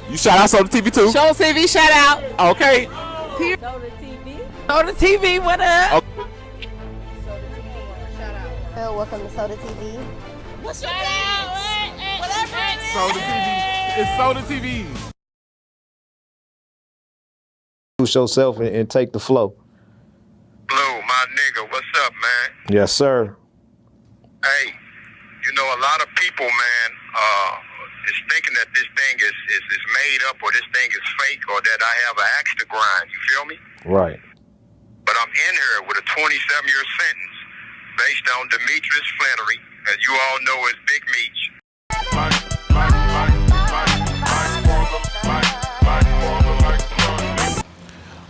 You shout out Soda TV too? Show TV shout out. Okay. Soda TV. Soda TV, what up? Okay. Soda TV, shout out. Hello, welcome to Soda TV. What's your name? Whatever it is. Soda TV. It's Soda TV. Introduce yourself and take the flow. Blue, my nigga, what's up, man? Yes, sir. Hey, you know, a lot of people, man, is thinking that this thing is made up or this thing is fake or that I have an axe to grind. You feel me? Right. But I'm in here with a 27-year sentence based on Demetrius Flannery, as you all know as Big Meech.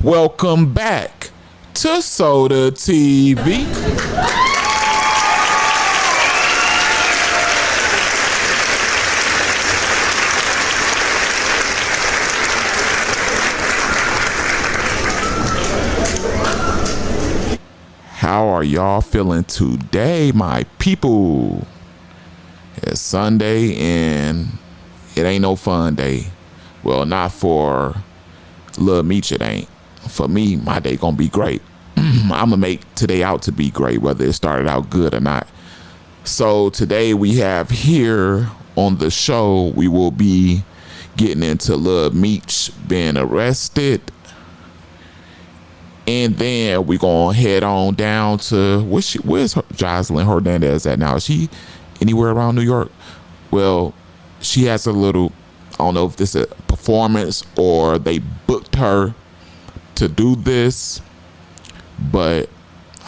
Welcome back to Soda TV. How are y'all feeling today, my people? It's Sunday and it ain't no fun day. Well, not for Lil Meech, it ain't. For me, my day gonna be great. I'm gonna make today out to be great, whether it started out good or not. So today we have here on the show, we will be getting into Lil Meech being arrested. And then we're gonna head on down to where's Joseline Hernandez at now? Is she anywhere around New York? Well, she has a little, I don't know if this is a performance or they booked her to do this, but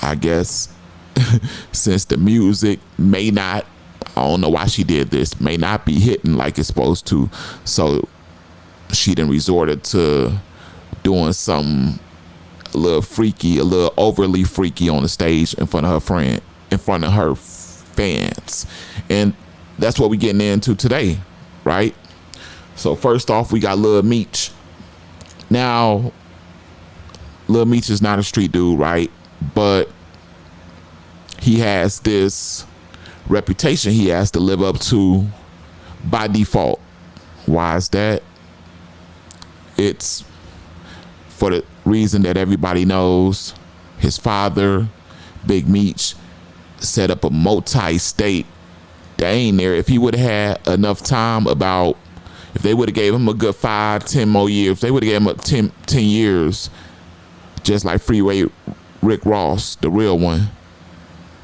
I guess since the music may not, I don't know why she did this, may not be hitting like it's supposed to, so she done resorted to doing something a little freaky, a little overly freaky on the stage in front of her friend, in front of her fans. And that's what we're getting into today, right? So first off, we got Lil Meech. Now, Lil Meech is not a street dude, right? But he has this reputation he has to live up to by default. Why is that? It's for the reason that everybody knows. His father, Big Meech, set up a multi-state dang there. If he would have had enough time, about, if they would have gave him a good 5-10 more years, if they would have gave him 10 years, just like Freeway Rick Ross, the real one,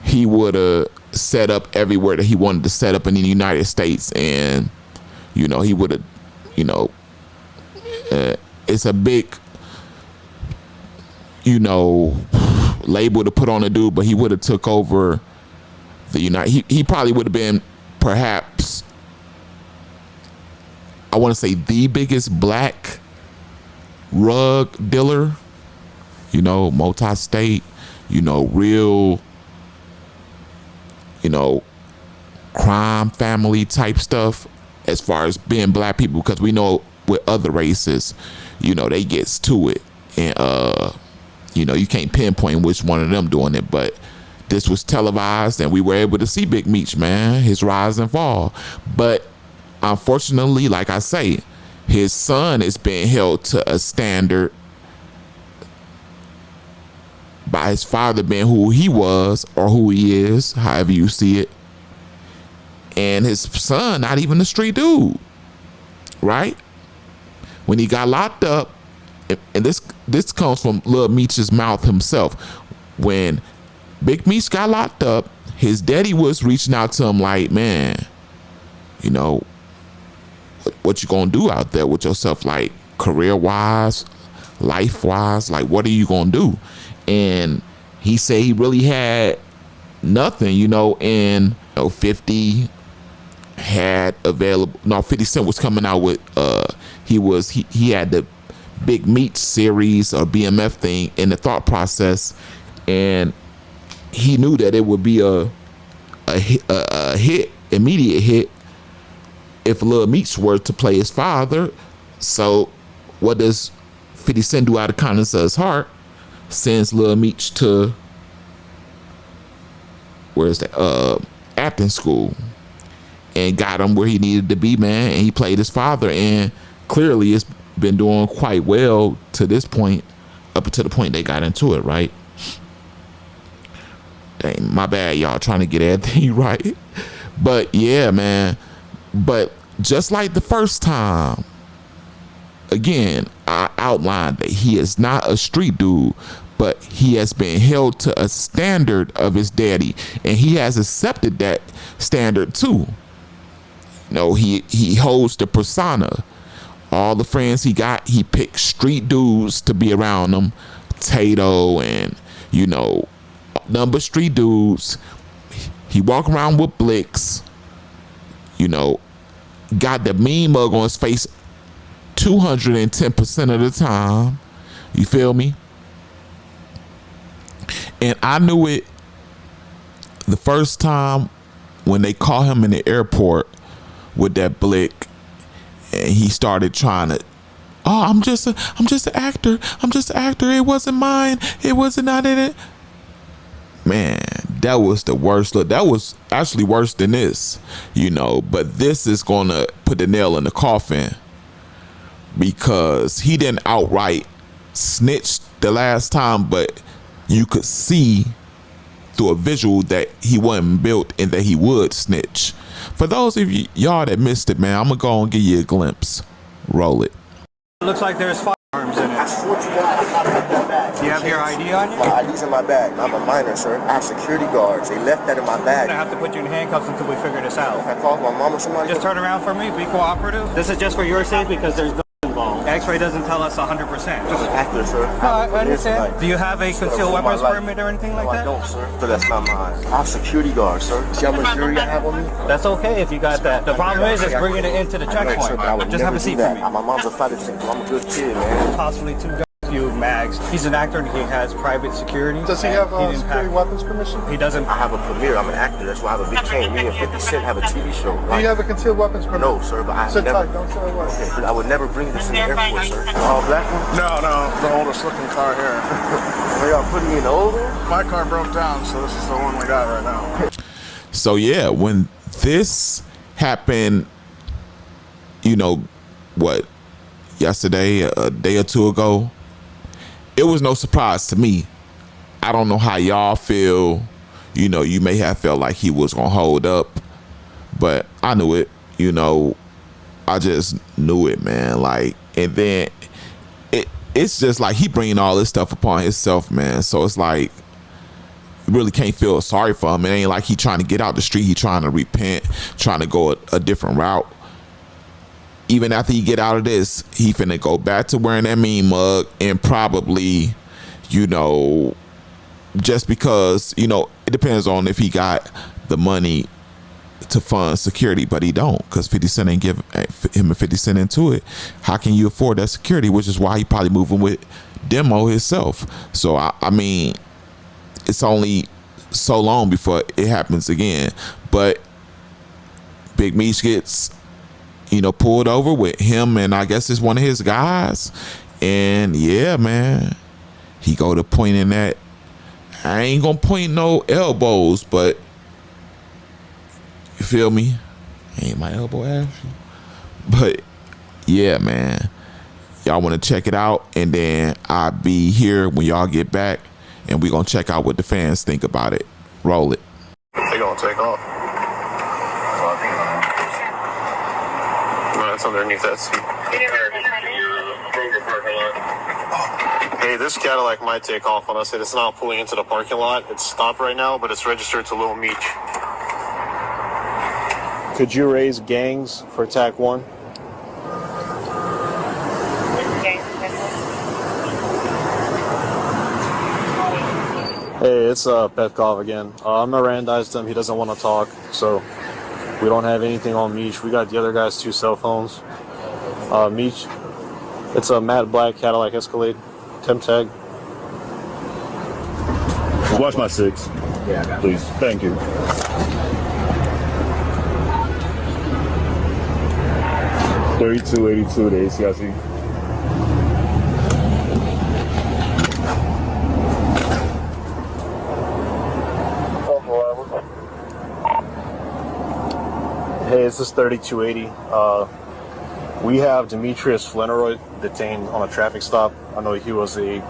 he would have set up everywhere that he wanted to set up in the United States. And, you know, he would have, you know, it's a big, you know, label to put on a dude, but he would have took over the he probably would have been perhaps, I want to say, the biggest black rug dealer, you know, multi-state, you know, real, you know, crime family type stuff as far as being black people, because we know with other races, you know, they gets to it. And, you know, you can't pinpoint which one of them doing it, but this was televised and we were able to see Big Meech, man, his rise and fall. But unfortunately, like I say, his son is being held to a standard by his father being who he was or who he is, however you see it. And his son, not even a street dude, right? When he got locked up, and this comes from Lil Meech's mouth himself. When Big Meech got locked up, his daddy was reaching out to him like, man, you know, what you gonna do out there with yourself, like career-wise, life-wise, like what are you gonna do? And he said he really had nothing, you know, and you know, 50 had available, no, 50 Cent was coming out with, he had the Big Meech series or BMF thing in the thought process, and he knew that it would be a hit, immediate hit, if Lil Meech were to play his father. So what does 50 Cent do out of kindness of his heart? Sends Lil Meech to, where's that, acting school, and got him where he needed to be, man. And he played his father, and clearly it's been doing quite well to this point, up to the point they got into it, right? Dang, my bad, y'all, trying to get everything right. But yeah, man. But just like the first time, again, I outlined that he is not a street dude, but he has been held to a standard of his daddy, and he has accepted that standard too. You know, he holds the persona. All the friends he got, he picked street dudes to be around him. Tato and, you know, number street dudes. He walk around with Blicks. You know, got the mean mug on his face 210% of the time. You feel me? And I knew it the first time when they caught him in the airport with that Blick, and he started trying to, oh, I'm just an actor. I'm just an actor. It wasn't mine. It wasn't not in it. Man, that was the worst look. That was actually worse than this, you know, but this is going to put the nail in the coffin, because he didn't outright snitch the last time, but you could see through a visual that he wasn't built and that he would snitch. For those of y'all that missed it, man, I'm going to go and give you a glimpse. Roll it. It looks like there's firearms in it. I swear to God, it's not in my bag. Do you have your ID on you? My ID's in my bag. I'm a minor, sir. I have security guards. They left that in my bag. I'm gonna have to put you in handcuffs until we figure this out. I called my mom or somebody. Just turn around for me, be cooperative. This is just for your safety because there's guns involved. X-ray doesn't tell us 100%. Just actor, sir. No, I understand. Do you have a concealed weapons permit or anything like that? No, I don't, sir. So that's not mine. I have security guards, sir. See how much jury I have on me? That's okay if you got that. The problem is bringing it into the checkpoint. Sir, but I would Just have never a seat do that. for me. My mom's a flight attendant, so I'm a good kid, man. Possibly 2 guns. You, Mags. He's an actor and he has private security. Does he have security weapons permission? He doesn't. I have a premiere. I'm an actor. That's why I have a big chain. Me and 50 Cent have a TV show. Do you have a concealed weapons permit? No, sir, but I Sit never. tight, don't show away. Okay, but I would never bring this in the airport, sir. All black one? No, the oldest looking car here. Are y'all putting me in the old one? My car broke down, so this is the one we got right now. So yeah, when this happened, you know, what, yesterday, a day or two ago, it was no surprise to me. I don't know how y'all feel. You know, you may have felt like he was gonna hold up, but I knew it. You know, I just knew it, man. Like, and then it's just like he bringing all this stuff upon himself, man. So it's like, you really can't feel sorry for him. It ain't like he trying to get out the street. He trying to repent, trying to go a different route. Even after he get out of this, he finna go back to wearing that mean mug, and probably, you know, just because, you know, it depends on if he got the money to fund security, but he don't, because 50 Cent ain't give him a 50 Cent into it. How can you afford that security? Which is why he probably moving with Demo himself. So I mean, it's only so long before it happens again. But Big Meech gets, you know, pulled over with him, and I guess it's one of his guys. And yeah, man, he go to pointing that. I ain't gonna point no elbows, but you feel me? Ain't my elbow ashy. But yeah, man, y'all want to check it out, and then I'll be here when y'all get back, and we gonna check out what the fans think about it. Roll it. They gonna take off. No, it's underneath that seat. Hey, this Cadillac might take off on us. It's not pulling into the parking lot. It's stopped right now, but it's registered to Lil Meech. Could you raise gangs for TAC 1? Hey, it's Petkov again. I'm Hernandez him. He doesn't want to talk, so we don't have anything on Meech. We got the other guy's 2 cell phones. Meech, it's a matte black Cadillac Escalade. Temp tag. Watch my 6. Yeah, please. Thank you. $32.82 to ACIC. Hey, this is 3280. We have Demetrius Flanneroy detained on a traffic stop. I know he was a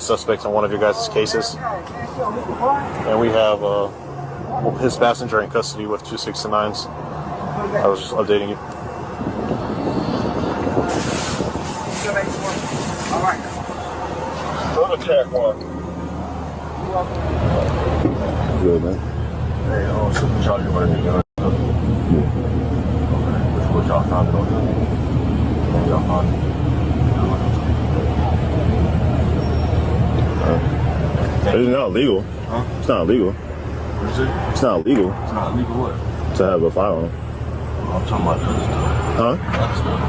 suspect in one of your guys' cases. And we have his passenger in custody with 269s. I was just updating you. All right. Go to track 1. Good, man. Hey, shouldn't Charlie want to be done? Yeah. What y'all found it on? Y'all found it. It's not illegal. Huh? It's not illegal. What is it? It's not illegal It's not illegal what? to have a firearm. I'm talking about the other stuff. Huh? The other stuff.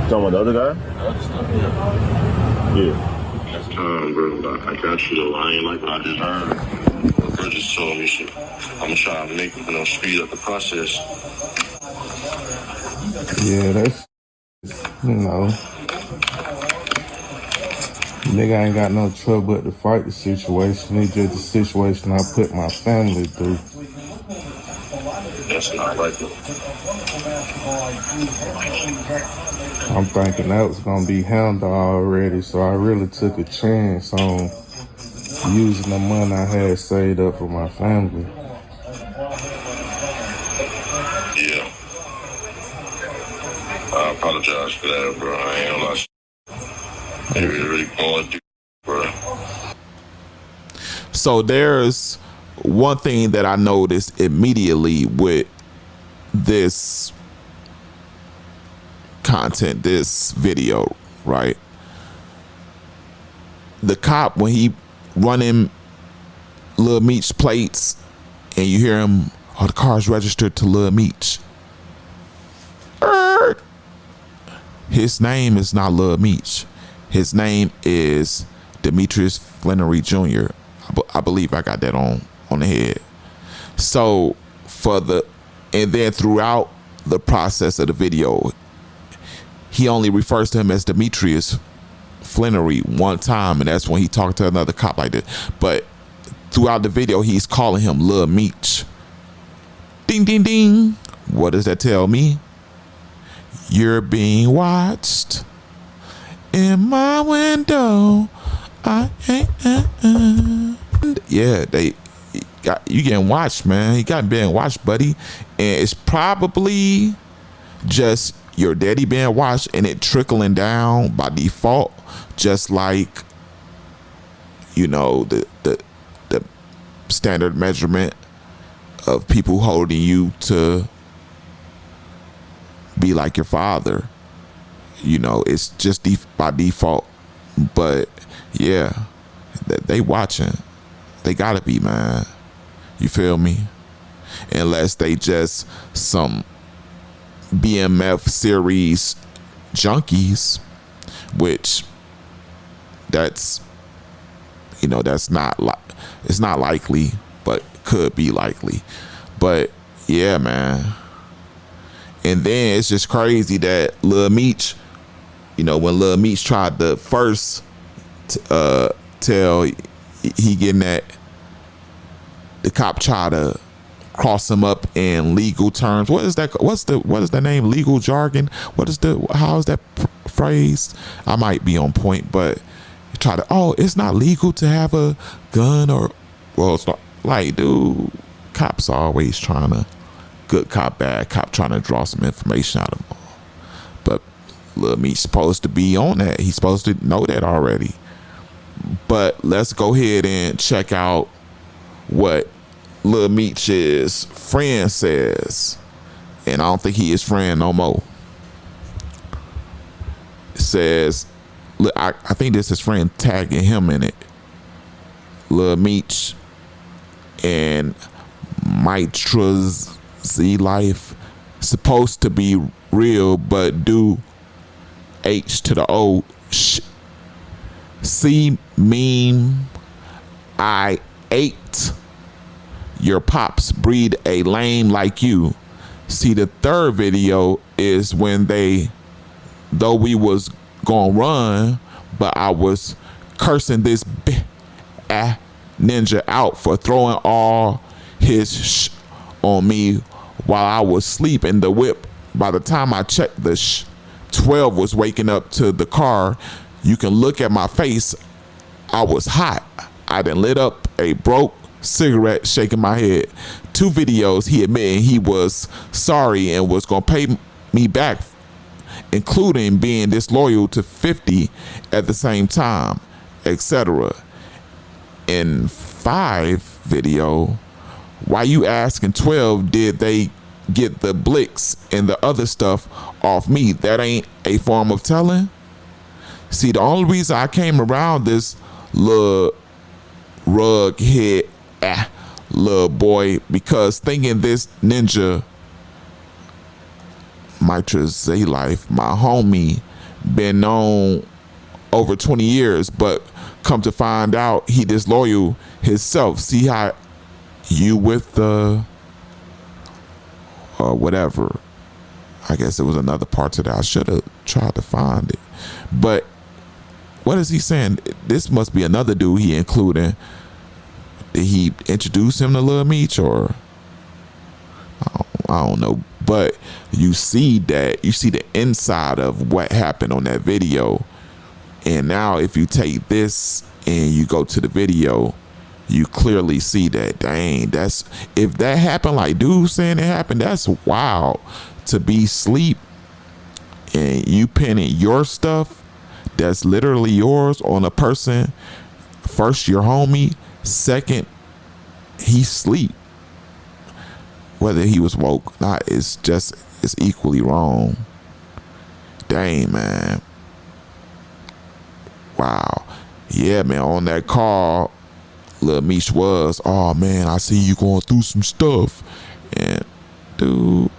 Talking about the other guy? The other stuff, yeah. Yeah. Bro, I got you the line like I just heard. The bro just told me shit. I'm trying to make, speed up the process. Yeah, that's, nigga ain't got no trouble but to fight the situation. It's just the situation I put my family through. That's not right. I'm thinking that was gonna be handled already, so I really took a chance on using the money I had saved up for my family. Yeah. I apologize for that, bro. I ain't gonna lie. They really going through, bro. So there's one thing that I noticed immediately with this content, this video, right? The cop, when he running Lil Meech plates and you hear him, oh, the car's registered to Lil Meech. His name is not Lil Meech. His name is Demetrius Flannery Jr. I believe I got that on the head. So and then throughout the process of the video, he only refers to him as Demetrius Flannery one time, and that's when he talked to another cop like that. But throughout the video, he's calling him Lil Meech. Ding, ding, ding. What does that tell me? You're being watched in my window. Yeah, you getting watched, man. You got being watched, buddy. And it's probably just your daddy being watched and it trickling down by default, just like, the standard measurement of people holding you to be like your father. It's just by default. But yeah, they watching. They gotta be, man. You feel me? Unless they just some BMF series junkies, which that's not it's not likely, but could be likely. But yeah, man. And then it's just crazy that Lil Meech, when Lil Meech tried to first tell he getting that, the cop tried to cross him up in legal terms. What is that? What is the name? Legal jargon? How is that phrased? I might be on point, but he tried to, it's not legal to have a gun it's not, like, dude, cops are always trying to, good cop, bad cop, trying to draw some information out of them. But Lil Meech's supposed to be on that. He's supposed to know that already. But let's go ahead and check out what Lil Meech's friend says. And I don't think he is friend no more. It says, I think this is friend tagging him in it. Lil Meech and Mitra's Z life supposed to be real, but do H to the O. See meme, I ate your pops breed a lame like you. See, the third video is when though we was gonna run, but I was cursing this ninja out for throwing all his on me while I was asleep in the whip. By the time I checked the 12 was waking up to the car, you can look at my face. I was hot. I done lit up a broke cigarette, shaking my head. 2 videos, he admitted he was sorry and was going to pay me back, including being disloyal to 50 at the same time, etc. In 5 video, why you asking 12 did they get the blicks and the other stuff off me? That ain't a form of telling. See, the only reason I came around this little rug head little boy, because thinking this ninja Joseline, my homie, been known over 20 years, but come to find out he disloyal himself. See how you with the whatever. I guess it was another part to that. I should have tried to find it. But what is he saying? This must be another dude he including. Did he introduce him to Lil Meech, or I don't know. But you see the inside of what happened on that video. And now if you take this and you go to the video, you clearly see that, dang, that's, if that happened like dude saying it happened, that's wild. To be asleep and you pinning your stuff that's literally yours on a person, first your homie, second he sleep. Whether he was woke or not, it's equally wrong. Dang, man. Wow. Yeah, man, on that call, Lil Meech was, oh man, I see you going through some stuff. And dude,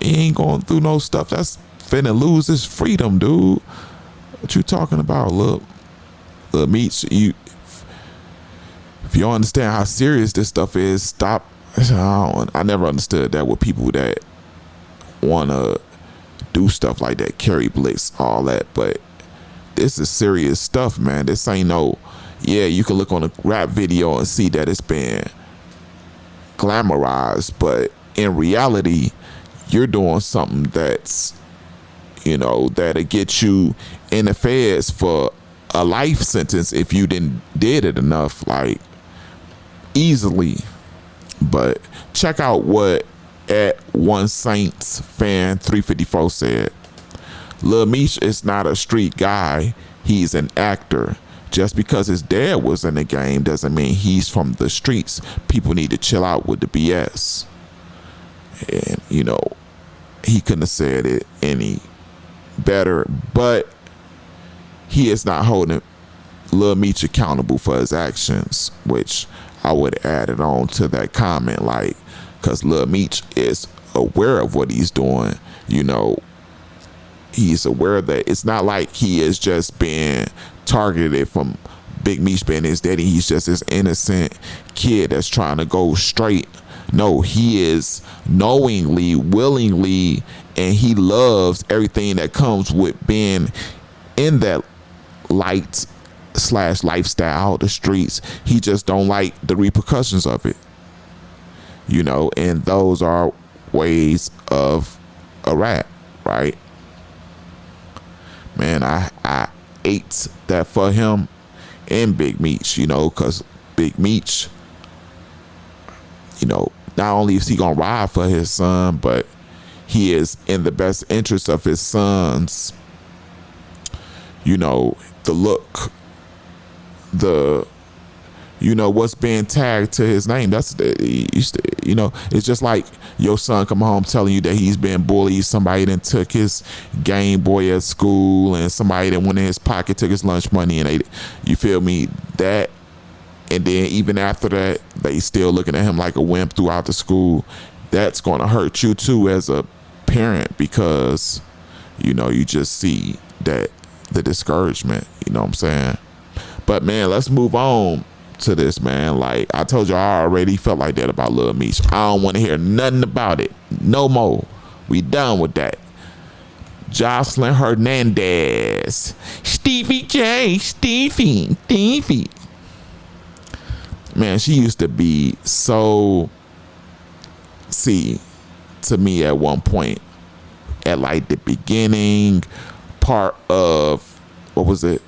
he ain't going through no stuff. That's finna lose his freedom, dude. What you talking about, Lil Meech? If you don't understand how serious this stuff is, stop. I never understood that with people that wanna do stuff like that, carry blicks, all that, but this is serious stuff, man. This ain't no, yeah, you can look on a rap video and see that it's been glamorized, but in reality, you're doing something that's, that'll get you in the feds for a life sentence if you did it enough, like easily. But check out what at One Saints fan 354 said. Lil Meech is not a street guy. He's an actor. Just because his dad was in the game doesn't mean he's from the streets. People need to chill out with the BS. And, he couldn't have said it any better, but he is not holding Lil Meech accountable for his actions, which I would add it on to that comment, like, because Lil Meech is aware of what he's doing. He's aware that it's not like he is just being targeted from Big Meech being his daddy. He's just this innocent kid that's trying to go straight. No, he is knowingly, willingly, and he loves everything that comes with being in that light/lifestyle, the streets. He just don't like the repercussions of it, and those are ways of a rap, right? Man, I ate that for him and Big Meech, because Big Meech, not only is he gonna ride for his son, but he is in the best interest of his sons. The look, what's being tagged to his name. That's it's just like your son come home telling you that he's been bullied. Somebody then took his Game Boy at school, and somebody that went in his pocket, took his lunch money, and you feel me, that. And then even after that, they still looking at him like a wimp throughout the school. That's going to hurt you too as a parent, because you just see that the discouragement, what I'm saying? But man, let's move on to this, man. Like I told you, I already felt like that about Lil Meech. I don't want to hear nothing about it no more. We done with that. Joseline Hernandez, Stevie J, Stevie. Man, she used to be so, to me at one point, at like the beginning part of, what was it?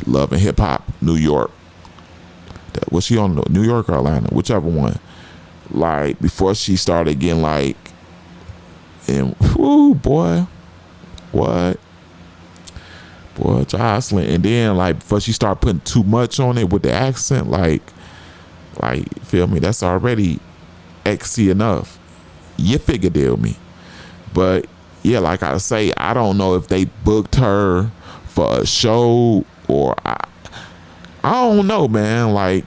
Love and Hip Hop, New York. Was she on New York or Atlanta? Whichever one. Like before she started getting like, and whoo, boy, what? Boy, Joseline. And then like before she started putting too much on it with the accent, like feel me? That's already XC enough. You figure deal me. But yeah, like I say, I don't know if they booked her for a show or I don't know, man. Like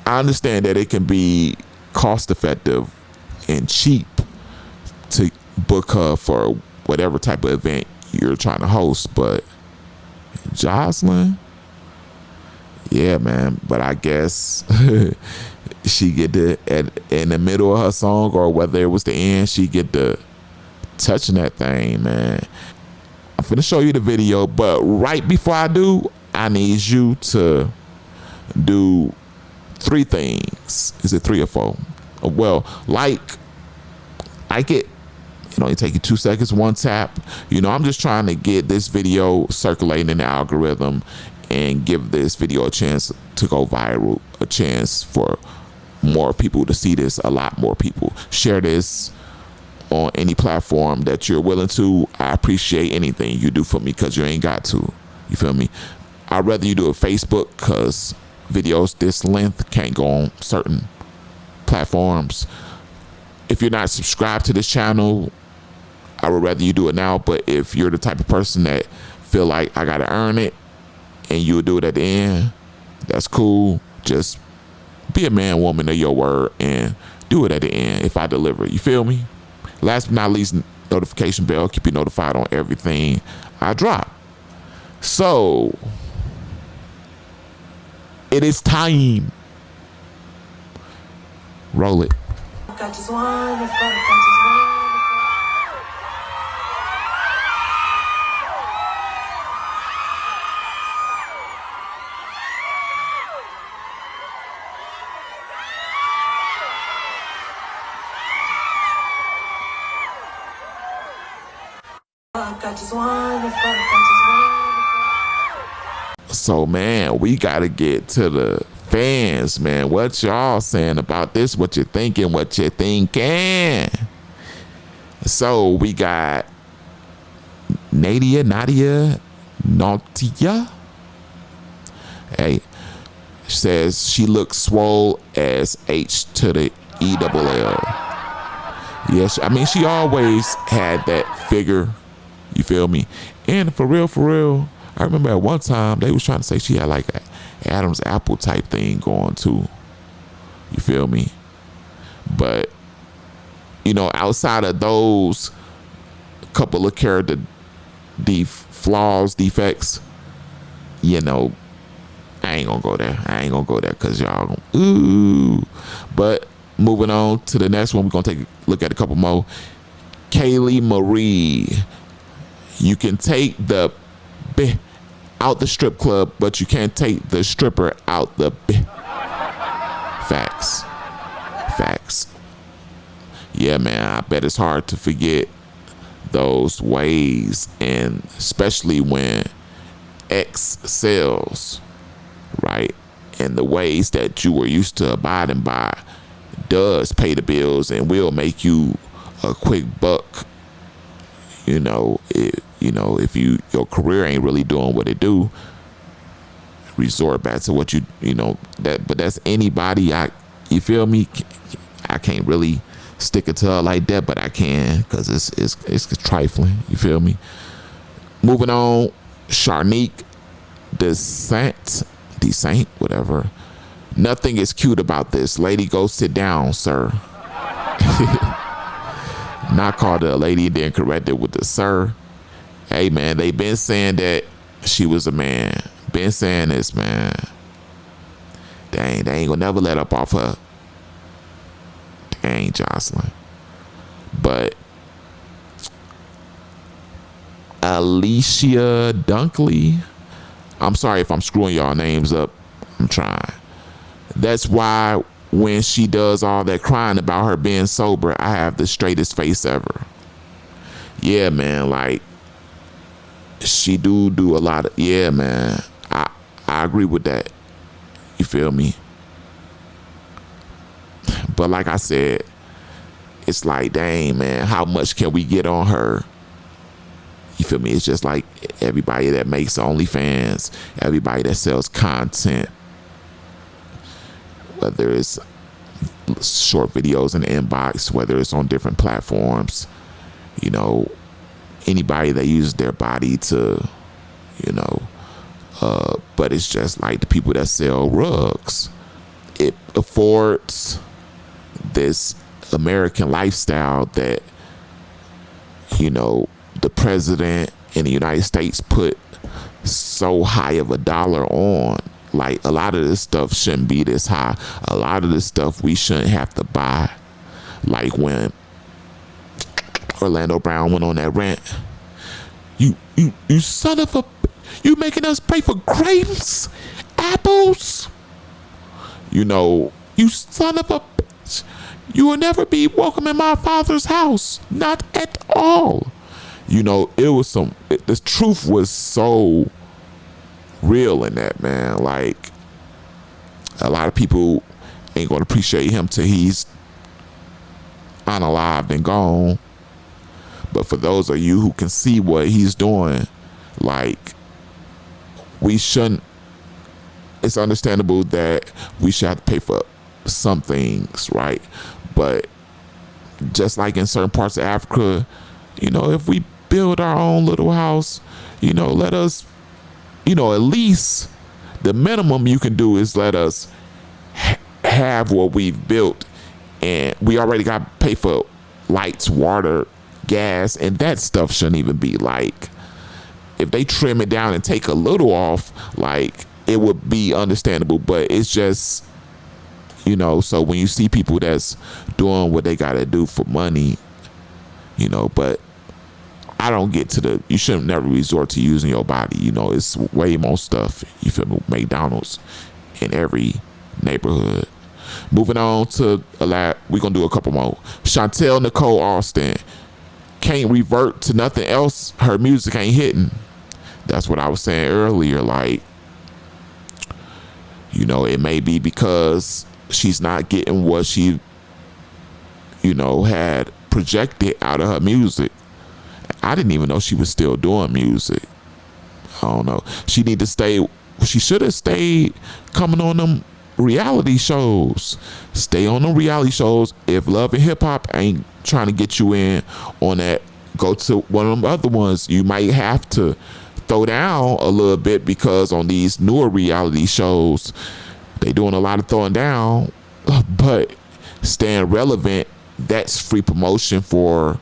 I understand that it can be cost effective and cheap to book her for whatever type of event you're trying to host, but Joseline, yeah, man. But I guess she get to in the middle of her song, or whether it was the end, she get to touching that thing, man. I'm finna show you the video, but right before I do, I need you to do 3 things. Is it 3 or 4? Well, like it. It only take you 2 seconds, 1 tap. You know, I'm just trying to get this video circulating in the algorithm and give this video a chance to go viral, a chance for more people to see this, a lot more people. Share this on any platform that you're willing to. I appreciate anything you do for me, because you ain't got to. You feel me? I'd rather you do it Facebook, because videos this length can't go on certain platforms. If you're not subscribed to this channel, I would rather you do it now. But if you're the type of person that feel like I gotta earn it and you'll do it at the end, that's cool. Just be a man, woman of your word and do it at the end if I deliver. You feel me? Last but not least, notification bell, keep you notified on everything I drop. So it is time. Roll it. So man, we gotta get to the fans, man. What y'all saying about this? What you thinking? What you thinking? So we got Nadia. Hey, says she looks swole as H to the E-double-L. Yes, I mean, she always had that figure. You feel me? And for real, I remember at one time they was trying to say she had like a Adam's apple type thing going too. You feel me? But you know, outside of those couple of character defects, you know, I ain't gonna go there because y'all ooh. But moving on to the next one, we're gonna take a look at a couple more. Kaylee Marie. You can take the out the strip club, but you can't take the stripper out the facts. Yeah, man, I bet it's hard to forget those ways, and especially when X sells, right? And the ways that you were used to abiding by does pay the bills and will make you a quick buck. If your career ain't really doing what it do, resort back to what but that's anybody. You feel me? I can't really stick it to her like that, but I can, because it's trifling. You feel me? Moving on, Sharnique Descent, whatever. Nothing is cute about this. Lady, go sit down, sir. Not called her a lady and then corrected with the sir. Hey, man, they been saying that she was a man. Been saying this, man. They ain't gonna never let up off her. Dang, Joseline. But Alicia Dunkley. I'm sorry if I'm screwing y'all names up. I'm trying. That's why when she does all that crying about her being sober, I have the straightest face ever. yeah, man, like she do a lot of, yeah, man. I agree with that. You feel me? But like I said, it's like, dang, man, how much can we get on her? You feel me? It's just like everybody that makes OnlyFans, everybody that sells content, whether it's short videos in the inbox, whether it's on different platforms, you know, anybody that uses their body to, you know, but it's just like the people that sell rugs. It affords this American lifestyle that, you know, the president in the United States put so high of a dollar on. Like, a lot of this stuff shouldn't be this high. A lot of this stuff we shouldn't have to buy. Like when Orlando Brown went on that rant. You son of a, you making us pay for grapes, apples. You know, you son of a bitch. You will never be welcome in my father's house. Not at all. You know, it was the truth was so real in that, man. Like, a lot of people ain't gonna appreciate him till he's unalived and gone. But for those of you who can see what he's doing, like, we shouldn't, it's understandable that we should have to pay for some things, right? But just like in certain parts of Africa, you know, if we build our own little house, you know, let us, you know, at least the minimum you can do is let us have what we've built, and we already got to pay for lights, water, gas, and that stuff shouldn't even be like, if they trim it down and take a little off, like, it would be understandable. But it's just, you know, so when you see people that's doing what they gotta do for money, you know, but I don't get to the, you shouldn't never resort to using your body. You know, it's way more stuff, you feel me, McDonald's in every neighborhood. Moving on to we're gonna do a couple more. Chantel Nicole Austin can't revert to nothing else. Her music ain't hitting. That's what I was saying earlier. Like, you know, it may be because she's not getting what she, you know, had projected out of her music. I didn't even know she was still doing music. I don't know. She should have stayed coming on them reality shows. Stay on them reality shows. If Love and Hip Hop ain't trying to get you in on that, go to one of them other ones. You might have to throw down a little bit, because on these newer reality shows, they doing a lot of throwing down, but staying relevant, that's free promotion for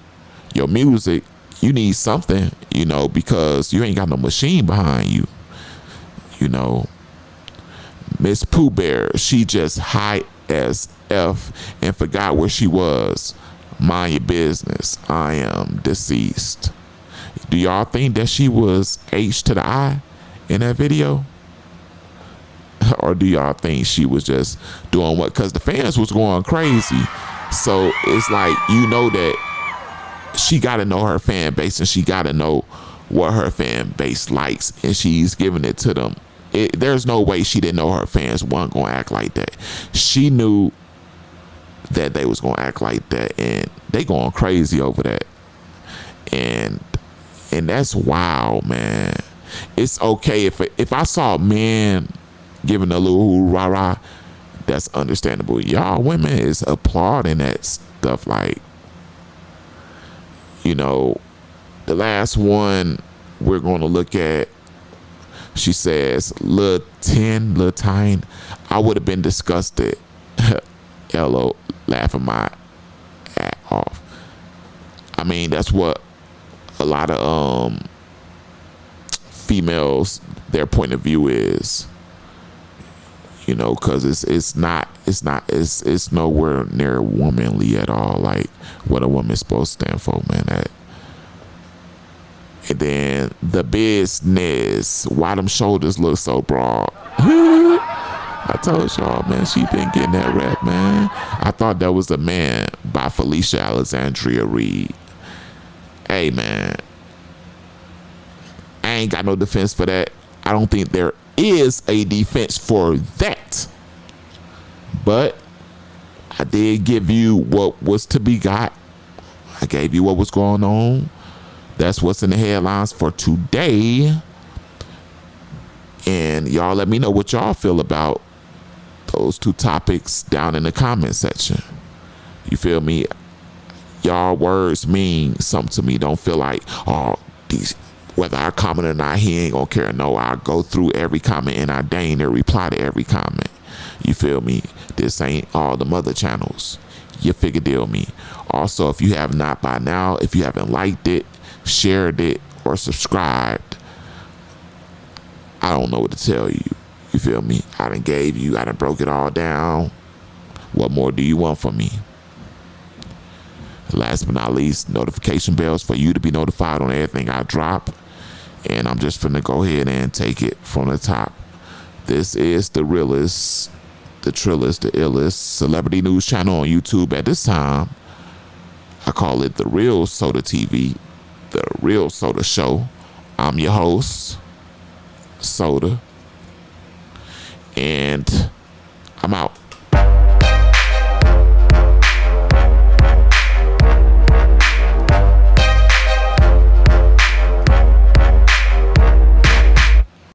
your music. You need something, you know, because you ain't got no machine behind you. You know, Miss Pooh Bear, she just high as F and forgot where she was. Mind your business. I am deceased. Do y'all think that she was H to the I in that video? Or do y'all think she was just doing what? Because the fans was going crazy. So it's like, you know, that she got to know her fan base, and she got to know what her fan base likes, and she's giving it to them. There's no way she didn't know her fans weren't going to act like that. She knew that they was going to act like that, and they going crazy over that. And that's wild, man. It's okay if I saw a man giving a little rah-rah, that's understandable. Y'all women is applauding that stuff. Like, you know, the last one we're going to look at, she says, Lil Tine, I would have been disgusted. Hello, laughing my ass off. I mean, that's what a lot of females, their point of view is. You know, because it's nowhere near womanly at all. Like what a woman's supposed to stand for, man. And then the business. Why them shoulders look so broad? I told y'all, man, she been getting that rap, man. I thought that was The Man by Felicia Alexandria Reed. Hey, man. I ain't got no defense for that. I don't think there is a defense for that. But I did give you what was to be got. I gave you what was going on. That's what's in the headlines for today. And y'all let me know what y'all feel about those two topics down in the comment section. You feel me? Y'all words mean something to me. Don't feel like, oh, these, whether I comment or not, he ain't gonna care. No, I go through every comment and I deign to reply to every comment. You feel me? This ain't all the mother channels. You figure deal me. Also, if you have not by now, if you haven't liked it, shared it, or subscribed, I don't know what to tell you. You feel me? I done broke it all down. What more do you want from me? Last but not least, notification bells for you to be notified on everything I drop. And I'm just finna go ahead and take it from the top. This is the realest, the trillest, the illest celebrity news channel on YouTube at this time. I call it The Real Soda TV, The Real Soda Show. I'm your host, Soda. And I'm out.